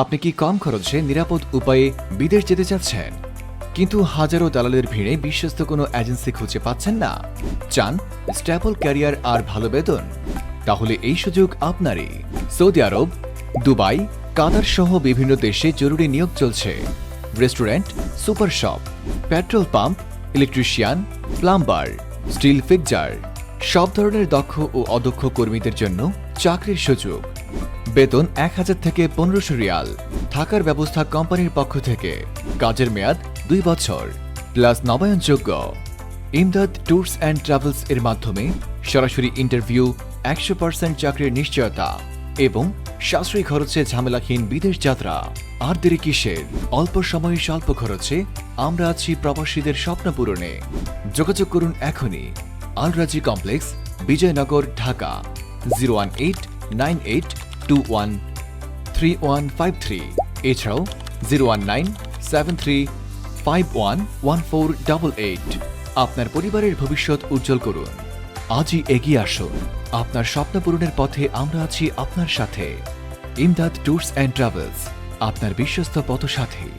আপনি কি কম খরচে নিরাপদ উপায়ে বিদেশ যেতে চাচ্ছেন, কিন্তু হাজারো দালালের ভিড়ে বিশ্বস্ত কোনো এজেন্সি খুঁজে পাচ্ছেন না? চান স্টেবল ক্যারিয়ার আর ভালো বেতন? তাহলে এই সুযোগ আপনারই। সৌদি আরব, দুবাই, কাতার সহ বিভিন্ন দেশে জরুরি নিয়োগ চলছে। Restaurant, super shop, petrol pump, electrician, plumber, still fixer, সব ধরনের দক্ষ ও অদক্ষ কর্মীদের জন্য চাকরির সুযোগ। বেতন 1000 থেকে 1500 রিয়াল। থাকার ব্যবস্থা কোম্পানির পক্ষ থেকে। কাজের মেয়াদ 2 বছর প্লাস নবায়নযোগ্য। ইমদাদ ট্যুরস অ্যান্ড ট্রাভেলস এর মাধ্যমে সরাসরি ইন্টারভিউ, 100% চাকরির নিশ্চয়তা এবং সাশ্রয়ী খরচে ঝামেলাহীন বিদেশ যাত্রা। আর দেরি কিসের? অল্প সময়ে স্বল্প খরচে আমরা আছি প্রবাসীদের স্বপ্ন পূরণে। যোগাযোগ করুন এখনই। আল রাজি কমপ্লেক্স, বিজয়নগর, ঢাকা 01898213153। এছাড়াও 01973511488। আপনার পরিবারের ভবিষ্যৎ উজ্জ্বল করুন। আজই এগিয়ে আসুন। আপনার স্বপ্ন পূরণের পথে আমরা আছি আপনার সাথে। ইমদাদ ট্যুরস অ্যান্ড ট্রাভেলস, আপনার বিশ্বস্ত পথসাথী।